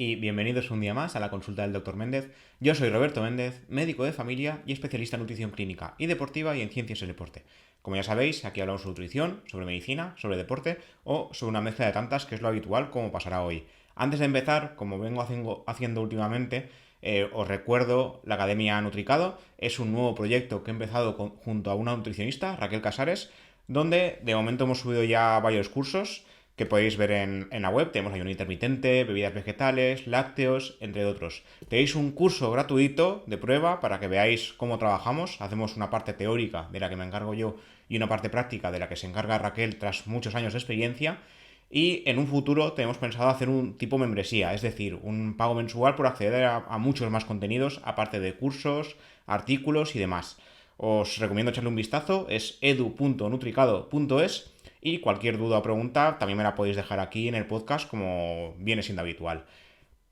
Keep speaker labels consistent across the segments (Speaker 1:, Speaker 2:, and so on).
Speaker 1: y bienvenidos un día más a la consulta del Dr. Méndez. Yo soy Roberto Méndez, médico de familia y especialista en nutrición clínica y deportiva y en ciencias del deporte. Como ya sabéis, aquí hablamos sobre nutrición, sobre medicina, sobre deporte o sobre una mezcla de tantas que es lo habitual como pasará hoy. Antes de empezar, como vengo haciendo últimamente, os recuerdo la Academia Nutricado. Es un nuevo proyecto que he empezado junto a una nutricionista, Raquel Casares, donde de momento hemos subido ya varios cursos que podéis ver en la web. Tenemos ayuno intermitente, bebidas vegetales, lácteos, entre otros. Tenéis un curso gratuito de prueba para que veáis cómo trabajamos. Hacemos una parte teórica de la que me encargo yo y una parte práctica de la que se encarga Raquel tras muchos años de experiencia. Y en un futuro tenemos pensado hacer un tipo membresía, es decir, un pago mensual por acceder a muchos más contenidos, aparte de cursos, artículos y demás. Os recomiendo echarle un vistazo, es edu.nutricado.es y cualquier duda o pregunta también me la podéis dejar aquí en el podcast como viene siendo habitual.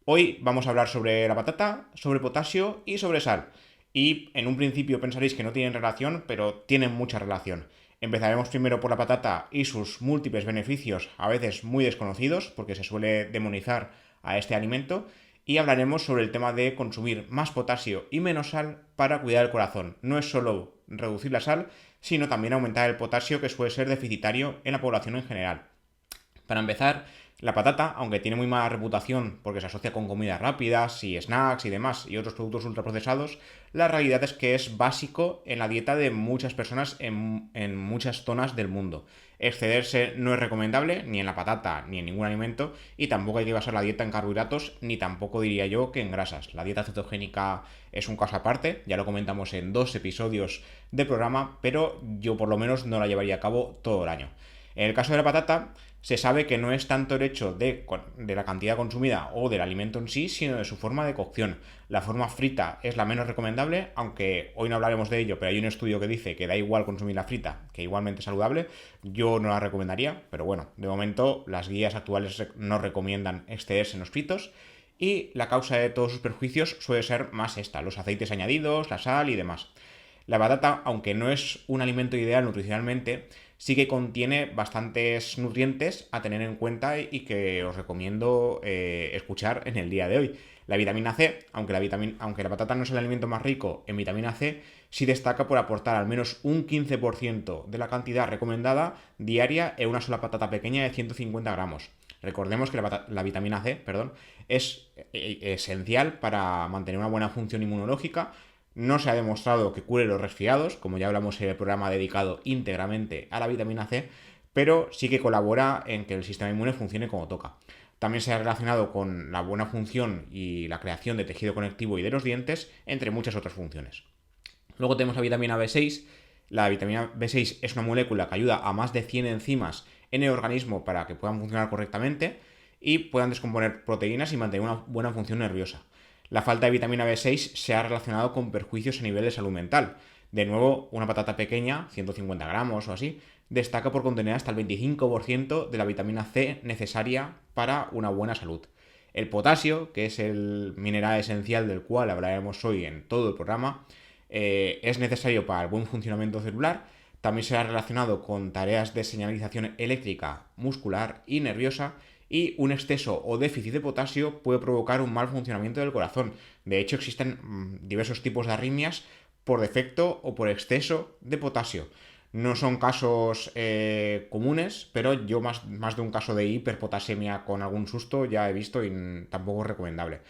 Speaker 1: Hoy vamos a hablar sobre la patata, sobre potasio y sobre sal. Y en un principio pensaréis que no tienen relación, pero tienen mucha relación. Empezaremos primero por la patata y sus múltiples beneficios, a veces muy desconocidos, porque se suele demonizar a este alimento, y hablaremos sobre el tema de consumir más potasio y menos sal para cuidar el corazón. No es solo reducir la sal, sino también aumentar el potasio, que suele ser deficitario en la población en general. Para empezar, la patata, aunque tiene muy mala reputación porque se asocia con comidas rápidas y snacks y demás y otros productos ultraprocesados, la realidad es que es básico en la dieta de muchas personas en muchas zonas del mundo. Excederse no es recomendable ni en la patata ni en ningún alimento, y tampoco hay que basar la dieta en carbohidratos ni tampoco diría yo que en grasas. La dieta cetogénica es un caso aparte, ya lo comentamos en 2 episodios del programa, pero yo por lo menos no la llevaría a cabo todo el año. En el caso de la patata, se sabe que no es tanto el hecho de la cantidad consumida o del alimento en sí, sino de su forma de cocción. La forma frita es la menos recomendable, aunque hoy no hablaremos de ello, pero hay un estudio que dice que da igual consumir la frita, que igualmente saludable. Yo no la recomendaría, pero bueno, de momento las guías actuales no recomiendan excederse en los fritos. Y la causa de todos sus perjuicios suele ser más esta, los aceites añadidos, la sal y demás. La patata, aunque no es un alimento ideal nutricionalmente, sí que contiene bastantes nutrientes a tener en cuenta y que os recomiendo escuchar en el día de hoy. La vitamina C, aunque la patata no es el alimento más rico en vitamina C, sí destaca por aportar al menos un 15% de la cantidad recomendada diaria en una sola patata pequeña de 150 gramos. Recordemos que la vitamina C, es esencial para mantener una buena función inmunológica. No se ha demostrado que cure los resfriados, como ya hablamos en el programa dedicado íntegramente a la vitamina C, pero sí que colabora en que el sistema inmune funcione como toca. También se ha relacionado con la buena función y la creación de tejido conectivo y de los dientes, entre muchas otras funciones. Luego tenemos la vitamina B6. La vitamina B6 es una molécula que ayuda a más de 100 enzimas en el organismo para que puedan funcionar correctamente y puedan descomponer proteínas y mantener una buena función nerviosa. La falta de vitamina B6 se ha relacionado con perjuicios a nivel de salud mental. De nuevo, una patata pequeña, 150 gramos o así, destaca por contener hasta el 25% de la vitamina C necesaria para una buena salud. El potasio, que es el mineral esencial del cual hablaremos hoy en todo el programa, es necesario para el buen funcionamiento celular. También se ha relacionado con tareas de señalización eléctrica, muscular y nerviosa, y un exceso o déficit de potasio puede provocar un mal funcionamiento del corazón. De hecho, existen diversos tipos de arritmias por defecto o por exceso de potasio. No son casos comunes, pero yo más de un caso de hiperpotasemia con algún susto ya he visto y tampoco es recomendable.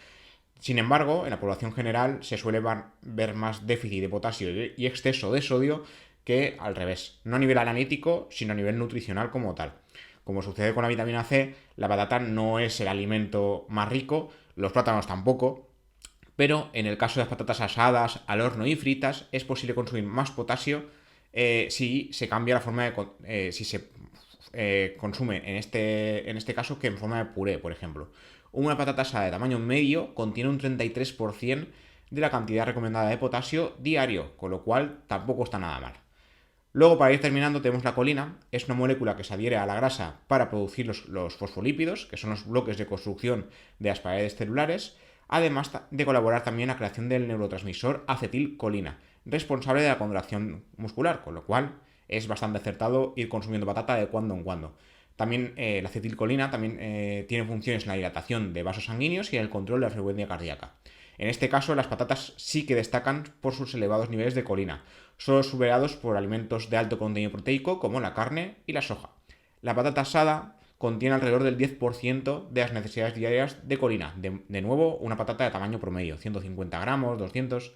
Speaker 1: Sin embargo, en la población general se suele ver más déficit de potasio y exceso de sodio que al revés. No a nivel analítico, sino a nivel nutricional como tal. Como sucede con la vitamina C, la patata no es el alimento más rico, los plátanos tampoco, pero en el caso de las patatas asadas, al horno y fritas, es posible consumir más potasio si se cambia la forma de... si se consume en este caso que en forma de puré, por ejemplo. Una patata asada de tamaño medio contiene un 33% de la cantidad recomendada de potasio diario, con lo cual tampoco está nada mal. Luego, para ir terminando, tenemos la colina. Es una molécula que se adhiere a la grasa para producir los fosfolípidos, que son los bloques de construcción de las paredes celulares, además de colaborar también en la creación del neurotransmisor acetilcolina, responsable de la contracción muscular, con lo cual es bastante acertado ir consumiendo patata de cuando en cuando. También la acetilcolina también tiene funciones en la dilatación de vasos sanguíneos y en el control de la frecuencia cardíaca. En este caso, las patatas sí que destacan por sus elevados niveles de colina, solo superados por alimentos de alto contenido proteico como la carne y la soja. La patata asada contiene alrededor del 10% de las necesidades diarias de colina. De nuevo, una patata de tamaño promedio, 150 gramos, 200,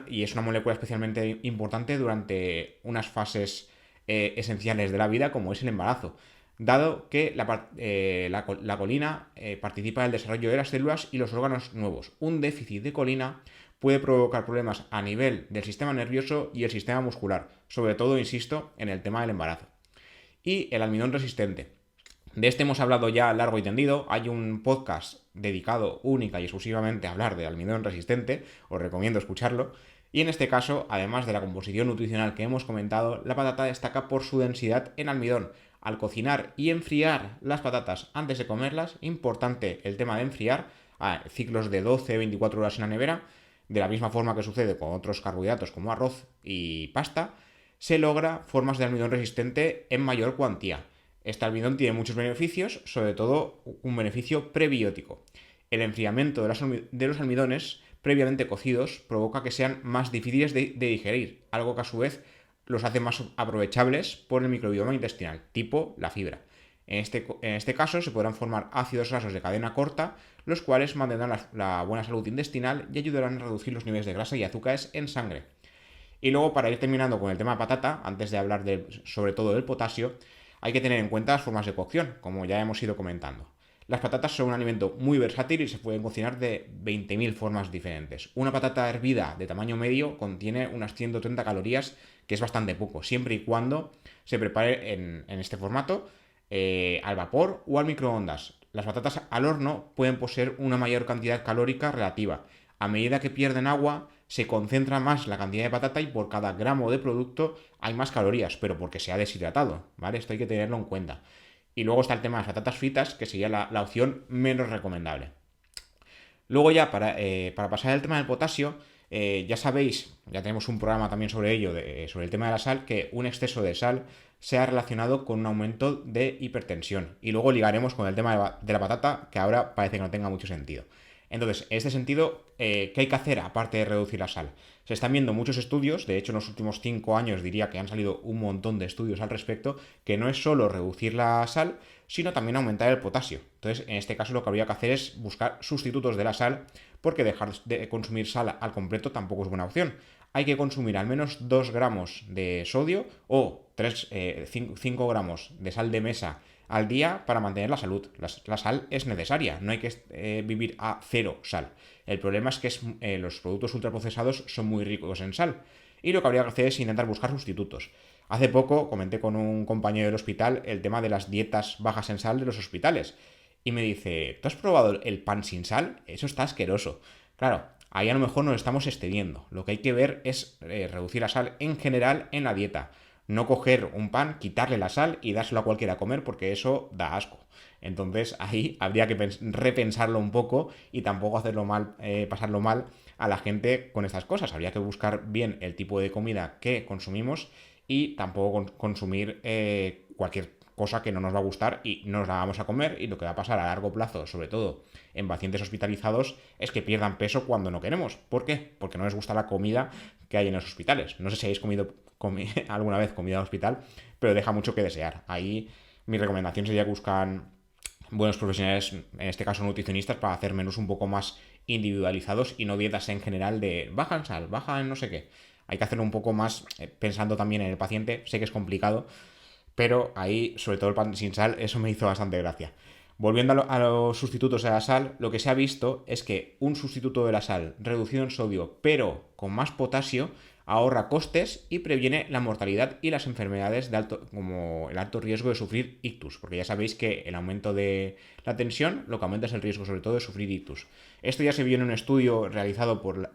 Speaker 1: y es una molécula especialmente importante durante unas fases esenciales de la vida como es el embarazo, dado que la colina participa en el desarrollo de las células y los órganos nuevos. Un déficit de colina puede provocar problemas a nivel del sistema nervioso y el sistema muscular, sobre todo, insisto, en el tema del embarazo. Y el almidón resistente. De este hemos hablado ya largo y tendido. Hay un podcast dedicado única y exclusivamente a hablar de almidón resistente. Os recomiendo escucharlo. Y en este caso, además de la composición nutricional que hemos comentado, la patata destaca por su densidad en almidón. Al cocinar y enfriar las patatas antes de comerlas, importante el tema de enfriar, a ciclos de 12-24 horas en la nevera, de la misma forma que sucede con otros carbohidratos como arroz y pasta, se logra formas de almidón resistente en mayor cuantía. Este almidón tiene muchos beneficios, sobre todo un beneficio prebiótico. El enfriamiento de los almidones previamente cocidos provoca que sean más difíciles de digerir, algo que a su vez los hace más aprovechables por el microbioma intestinal, tipo la fibra. En este caso se podrán formar ácidos grasos de cadena corta, los cuales mantendrán la buena salud intestinal y ayudarán a reducir los niveles de grasa y azúcares en sangre. Y luego, para ir terminando con el tema patata, antes de hablar sobre todo del potasio, hay que tener en cuenta las formas de cocción, como ya hemos ido comentando. Las patatas son un alimento muy versátil y se pueden cocinar de 20.000 formas diferentes. Una patata hervida de tamaño medio contiene unas 130 calorías, que es bastante poco, siempre y cuando se prepare en este formato, al vapor o al microondas. Las patatas al horno pueden poseer una mayor cantidad calórica relativa. A medida que pierden agua, se concentra más la cantidad de patata y por cada gramo de producto hay más calorías, pero porque se ha deshidratado, ¿vale? Esto hay que tenerlo en cuenta. Y luego está el tema de las patatas fritas, que sería la opción menos recomendable. Luego ya, para pasar al tema del potasio, ya sabéis, ya tenemos un programa también sobre ello, sobre el tema de la sal, que un exceso de sal se ha relacionado con un aumento de hipertensión. Y luego ligaremos con el tema de la patata, que ahora parece que no tenga mucho sentido. Entonces, en este sentido, ¿qué hay que hacer aparte de reducir la sal? Se están viendo muchos estudios, de hecho en los últimos 5 años diría que han salido un montón de estudios al respecto, que no es solo reducir la sal, sino también aumentar el potasio. Entonces, en este caso lo que habría que hacer es buscar sustitutos de la sal, porque dejar de consumir sal al completo tampoco es buena opción. Hay que consumir al menos 2 gramos de sodio o 5 gramos de sal de mesa al día para mantener la salud. La sal es necesaria, no hay que vivir a cero sal. El problema es que los productos ultraprocesados son muy ricos en sal y lo que habría que hacer es intentar buscar sustitutos. Hace poco comenté con un compañero del hospital el tema de las dietas bajas en sal de los hospitales y me dice, ¿tú has probado el pan sin sal? Eso está asqueroso. Claro, ahí a lo mejor nos estamos excediendo. Lo que hay que ver es reducir la sal en general en la dieta. No coger un pan, quitarle la sal y dárselo a cualquiera a comer porque eso da asco. Entonces ahí habría que repensarlo un poco y tampoco hacerlo mal, pasarlo mal a la gente con estas cosas. Habría que buscar bien el tipo de comida que consumimos y tampoco consumir cualquier cosa que no nos va a gustar y no nos la vamos a comer, y lo que va a pasar a largo plazo, sobre todo en pacientes hospitalizados, es que pierdan peso cuando no queremos. ¿Por qué? Porque no les gusta la comida que hay en los hospitales. No sé si habéis alguna vez comida en hospital, pero deja mucho que desear. Ahí mi recomendación sería que buscan buenos profesionales, en este caso nutricionistas, para hacer menús un poco más individualizados y no dietas en general de baja en sal, baja en no sé qué. Hay que hacerlo un poco más pensando también en el paciente. Sé que es complicado, pero ahí, sobre todo el pan sin sal, eso me hizo bastante gracia. Volviendo a los sustitutos de la sal, lo que se ha visto es que un sustituto de la sal reducido en sodio, pero con más potasio, ahorra costes y previene la mortalidad y las enfermedades como el alto riesgo de sufrir ictus, porque ya sabéis que el aumento de la tensión lo que aumenta es el riesgo sobre todo de sufrir ictus. Esto ya se vio en un estudio realizado por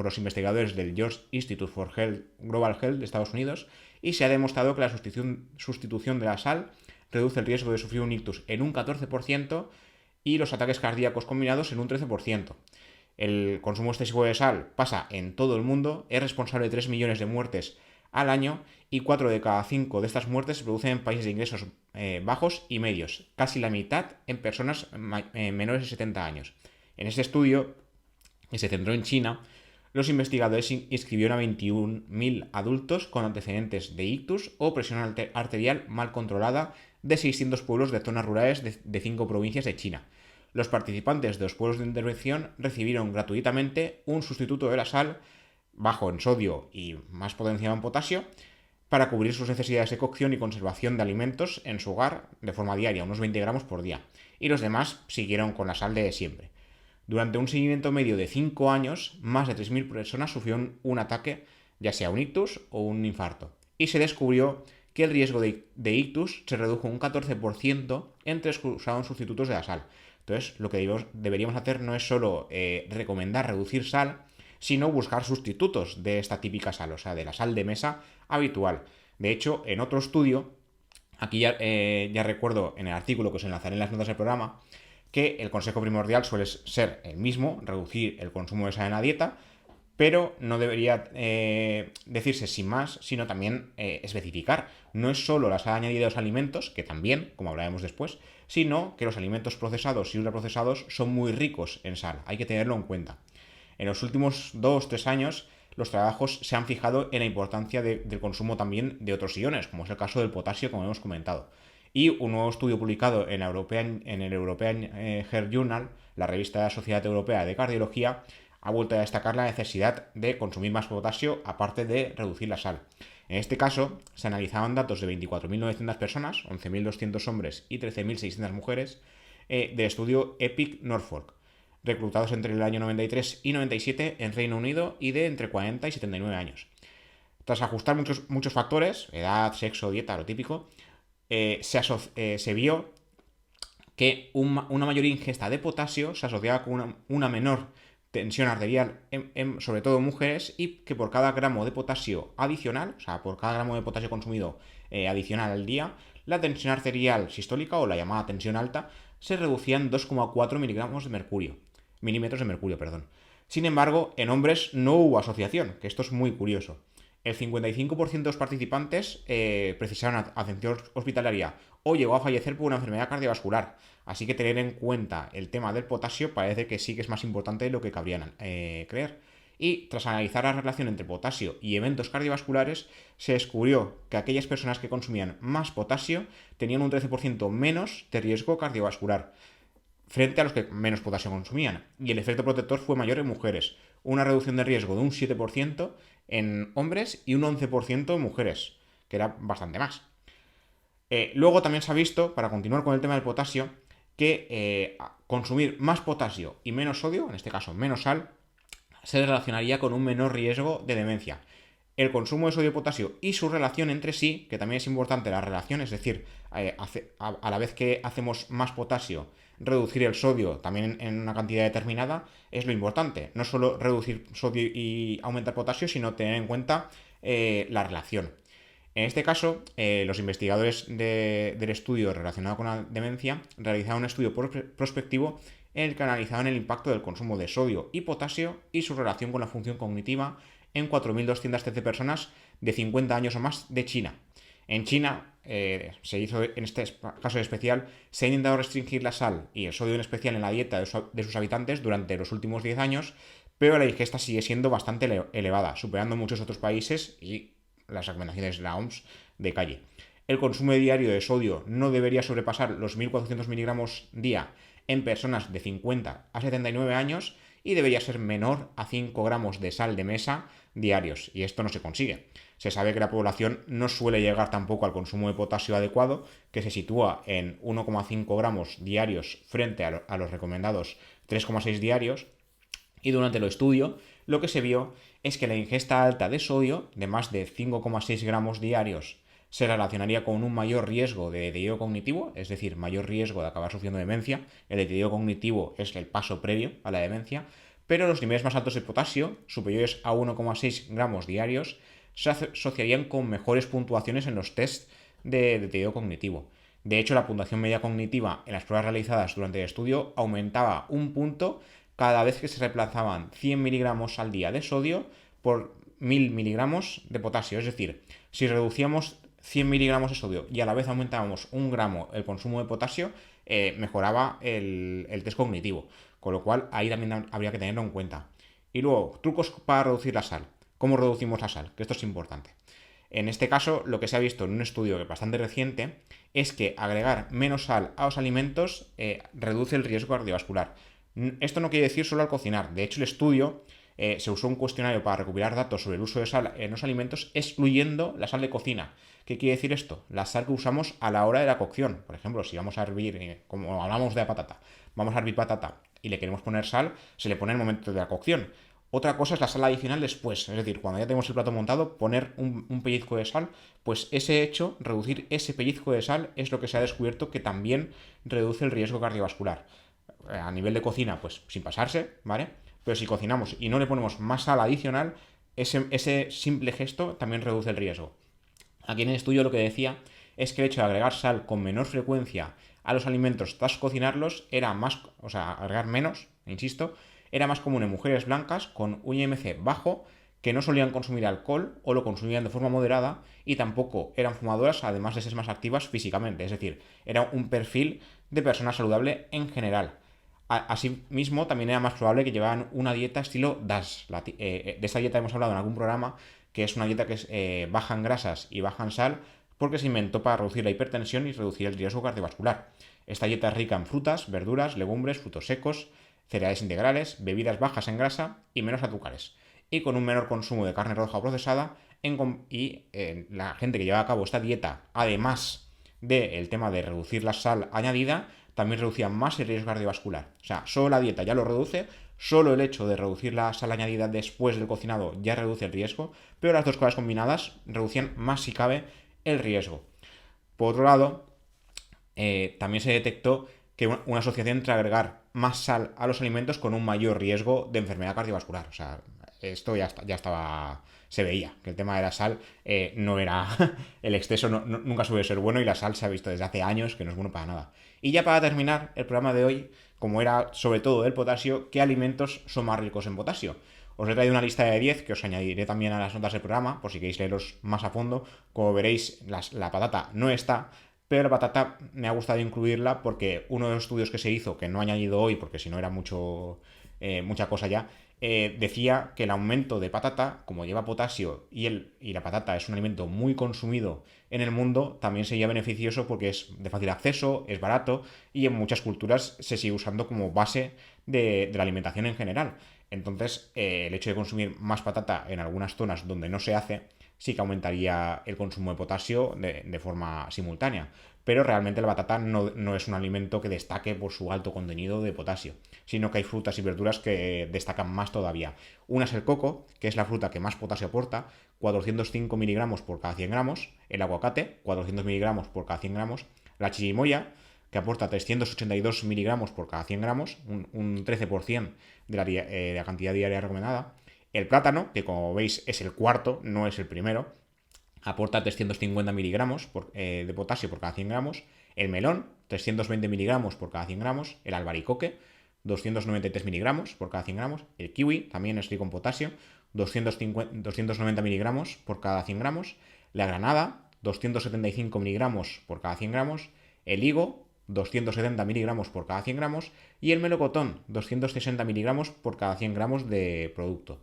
Speaker 1: los investigadores del George Institute for Global Health de Estados Unidos, y se ha demostrado que la sustitución de la sal reduce el riesgo de sufrir un ictus en un 14% y los ataques cardíacos combinados en un 13%. El consumo excesivo de sal pasa en todo el mundo, es responsable de 3 millones de muertes al año, y 4 de cada 5 de estas muertes se producen en países de ingresos bajos y medios, casi la mitad en personas menores de 70 años. En este estudio, que se centró en China, los investigadores inscribieron a 21.000 adultos con antecedentes de ictus o presión arterial mal controlada de 600 pueblos de zonas rurales de 5 provincias de China. Los participantes de los pueblos de intervención recibieron gratuitamente un sustituto de la sal bajo en sodio y más potenciado en potasio para cubrir sus necesidades de cocción y conservación de alimentos en su hogar de forma diaria, unos 20 gramos por día. Y los demás siguieron con la sal de siempre. Durante un seguimiento medio de 5 años, más de 3.000 personas sufrieron un ataque, ya sea un ictus o un infarto. Y se descubrió que el riesgo de ictus se redujo un 14% entre los que usaron sustitutos de la sal. Entonces, lo que deberíamos hacer no es solo recomendar reducir sal, sino buscar sustitutos de esta típica sal, o sea, de la sal de mesa habitual. De hecho, en otro estudio, aquí ya recuerdo en el artículo que os enlazaré en las notas del programa, que el consejo primordial suele ser el mismo, reducir el consumo de sal en la dieta, pero no debería decirse sin más, sino también especificar. No es solo la sal añadida a los alimentos, que también, como hablaremos después, sino que los alimentos procesados y ultraprocesados son muy ricos en sal. Hay que tenerlo en cuenta. En los últimos 2-3 años, los trabajos se han fijado en la importancia del consumo también de otros iones, como es el caso del potasio, como hemos comentado. Y un nuevo estudio publicado en el European Heart Journal, la revista de la Sociedad Europea de Cardiología, ha vuelto a destacar la necesidad de consumir más potasio aparte de reducir la sal. En este caso, se analizaban datos de 24.900 personas, 11.200 hombres y 13.600 mujeres, del estudio EPIC Norfolk, reclutados entre el año 93 y 97 en Reino Unido y de entre 40 y 79 años. Tras ajustar muchos factores, edad, sexo, dieta, lo típico, se vio que una mayor ingesta de potasio se asociaba con una menor tensión arterial, sobre todo en mujeres, y que por cada gramo de potasio adicional, o sea, por cada gramo de potasio consumido adicional al día, la tensión arterial sistólica, o la llamada tensión alta, se reducía en 2,4 milímetros de mercurio. Sin embargo, en hombres no hubo asociación, que esto es muy curioso. El 55% de los participantes precisaron atención hospitalaria o llegó a fallecer por una enfermedad cardiovascular. Así que tener en cuenta el tema del potasio parece que sí que es más importante de lo que cabría creer. Y tras analizar la relación entre potasio y eventos cardiovasculares, se descubrió que aquellas personas que consumían más potasio tenían un 13% menos de riesgo cardiovascular frente a los que menos potasio consumían. Y el efecto protector fue mayor en mujeres, una reducción de riesgo de un 7% en hombres y un 11% en mujeres, que era bastante más. Luego también se ha visto, para continuar con el tema del potasio, que consumir más potasio y menos sodio, en este caso menos sal, se relacionaría con un menor riesgo de demencia. El consumo de sodio y potasio y su relación entre sí, que también es importante la relación, es decir, a la vez que hacemos más potasio, reducir el sodio también en una cantidad determinada, es lo importante. No solo reducir sodio y aumentar potasio, sino tener en cuenta la relación. En este caso, los investigadores del estudio relacionado con la demencia realizaron un estudio prospectivo en el que analizaban el impacto del consumo de sodio y potasio y su relación con la función cognitiva en 4.213 personas de 50 años o más de China. En China se hizo, en este caso especial, se ha intentado restringir la sal y el sodio en especial en la dieta de sus habitantes durante los últimos 10 años, pero la ingesta sigue siendo bastante elevada, superando muchos otros países y las recomendaciones de la OMS de calle. El consumo diario de sodio no debería sobrepasar los 1.400 miligramos día en personas de 50 a 79 años y debería ser menor a 5 gramos de sal de mesa diarios, y esto no se consigue. Se sabe que la población no suele llegar tampoco al consumo de potasio adecuado, que se sitúa en 1,5 gramos diarios frente a los recomendados 3,6 diarios, y durante el estudio lo que se vio es que la ingesta alta de sodio, de más de 5,6 gramos diarios, se relacionaría con un mayor riesgo de deterioro cognitivo, es decir, mayor riesgo de acabar sufriendo demencia. El deterioro cognitivo es el paso previo a la demencia, pero los niveles más altos de potasio, superiores a 1,6 gramos diarios, se asociarían con mejores puntuaciones en los tests de deterioro cognitivo. De hecho, la puntuación media cognitiva en las pruebas realizadas durante el estudio aumentaba un punto cada vez que se reemplazaban 100 miligramos al día de sodio por 1000 miligramos de potasio. Es decir, si reducíamos 100 miligramos de sodio y a la vez aumentábamos 1 gramo el consumo de potasio, mejoraba el test cognitivo. Con lo cual ahí también habría que tenerlo en cuenta. Y luego, trucos para reducir la sal. ¿Cómo reducimos la sal? Que esto es importante. En este caso, lo que se ha visto en un estudio bastante reciente es que agregar menos sal a los alimentos reduce el riesgo cardiovascular. Esto no quiere decir solo al cocinar. De hecho, el estudio se usó un cuestionario para recopilar datos sobre el uso de sal en los alimentos, excluyendo la sal de cocina. ¿Qué quiere decir esto? La sal que usamos a la hora de la cocción. Por ejemplo, si vamos a hervir, como hablamos de la patata, vamos a hervir patata y le queremos poner sal, se le pone en el momento de la cocción. Otra cosa es la sal adicional después, es decir, cuando ya tenemos el plato montado, poner un pellizco de sal, pues ese hecho, reducir ese pellizco de sal, es lo que se ha descubierto que también reduce el riesgo cardiovascular. A nivel de cocina, pues sin pasarse, ¿vale? Pero si cocinamos y no le ponemos más sal adicional, ese simple gesto también reduce el riesgo. Aquí en el estudio lo que decía es que el hecho de agregar sal con menor frecuencia a los alimentos tras cocinarlos era más, o sea, agregar menos, insisto, era más común en mujeres blancas con un IMC bajo que no solían consumir alcohol o lo consumían de forma moderada y tampoco eran fumadoras, además de ser más activas físicamente. Es decir, era un perfil de persona saludable en general. Asimismo, también era más probable que llevaran una dieta estilo DASH. De esta dieta hemos hablado en algún programa, que es una dieta que es baja en grasas y baja en sal, porque se inventó para reducir la hipertensión y reducir el riesgo cardiovascular. Esta dieta es rica en frutas, verduras, legumbres, frutos secos, cereales integrales, bebidas bajas en grasa y menos azúcares, y con un menor consumo de carne roja o procesada, la gente que lleva a cabo esta dieta, además del tema de reducir la sal añadida, también reducía más el riesgo cardiovascular. O sea, solo la dieta ya lo reduce, solo el hecho de reducir la sal añadida después del cocinado ya reduce el riesgo, pero las dos cosas combinadas reducían más si cabe el riesgo. Por otro lado, también se detectó que una asociación entre agregar más sal a los alimentos con un mayor riesgo de enfermedad cardiovascular. O sea, esto ya estaba, se veía, que el tema de la sal no era, el exceso nunca suele ser bueno y la sal se ha visto desde hace años que no es bueno para nada. Y ya para terminar el programa de hoy, como era sobre todo del potasio, ¿qué alimentos son más ricos en potasio? Os he traído una lista de 10 que os añadiré también a las notas del programa, por si queréis leerlos más a fondo. Como veréis, la patata no está, pero la patata me ha gustado incluirla porque uno de los estudios que se hizo, que no he añadido hoy porque si no era mucha cosa ya, decía que el aumento de patata, como lleva potasio y la patata es un alimento muy consumido en el mundo, también sería beneficioso porque es de fácil acceso, es barato y en muchas culturas se sigue usando como base de la alimentación en general. Entonces, el hecho de consumir más patata en algunas zonas donde no se hace, sí que aumentaría el consumo de potasio de forma simultánea. Pero realmente la patata no es un alimento que destaque por su alto contenido de potasio, sino que hay frutas y verduras que destacan más todavía. Una es el coco, que es la fruta que más potasio aporta, 405 miligramos por cada 100 gramos, el aguacate, 400 miligramos por cada 100 gramos, la chirimoya, que aporta 382 miligramos por cada 100 gramos, un 13% de la cantidad diaria recomendada. El plátano, que como veis es el cuarto, no es el primero, aporta 350 miligramos de potasio por cada 100 gramos. El melón, 320 miligramos por cada 100 gramos. El albaricoque, 293 miligramos por cada 100 gramos. El kiwi, también es rico en potasio, 290 miligramos por cada 100 gramos. La granada, 275 miligramos por cada 100 gramos. El higo, 270 miligramos por cada 100 gramos. Y el melocotón, 260 miligramos por cada 100 gramos de producto.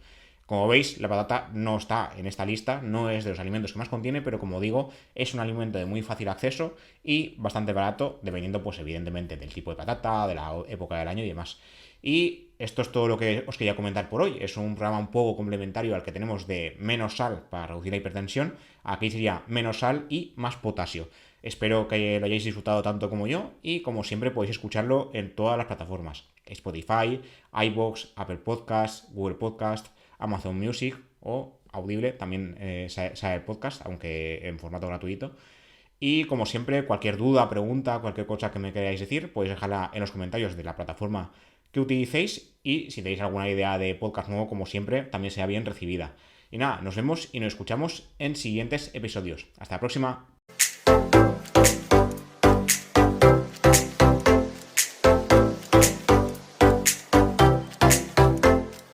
Speaker 1: Como veis, la patata no está en esta lista, no es de los alimentos que más contiene, pero como digo, es un alimento de muy fácil acceso y bastante barato, dependiendo, pues evidentemente, del tipo de patata, de la época del año y demás. Y esto es todo lo que os quería comentar por hoy. Es un programa un poco complementario al que tenemos de menos sal para reducir la hipertensión. Aquí sería menos sal y más potasio. Espero que lo hayáis disfrutado tanto como yo y como siempre podéis escucharlo en todas las plataformas. Spotify, iVoox, Apple Podcasts, Google Podcasts, Amazon Music o Audible, también sale el podcast, aunque en formato gratuito. Y como siempre, cualquier duda, pregunta, cualquier cosa que me queráis decir, podéis dejarla en los comentarios de la plataforma que utilicéis y si tenéis alguna idea de podcast nuevo, como siempre, también sea bien recibida. Y nada, nos vemos y nos escuchamos en siguientes episodios. Hasta la próxima.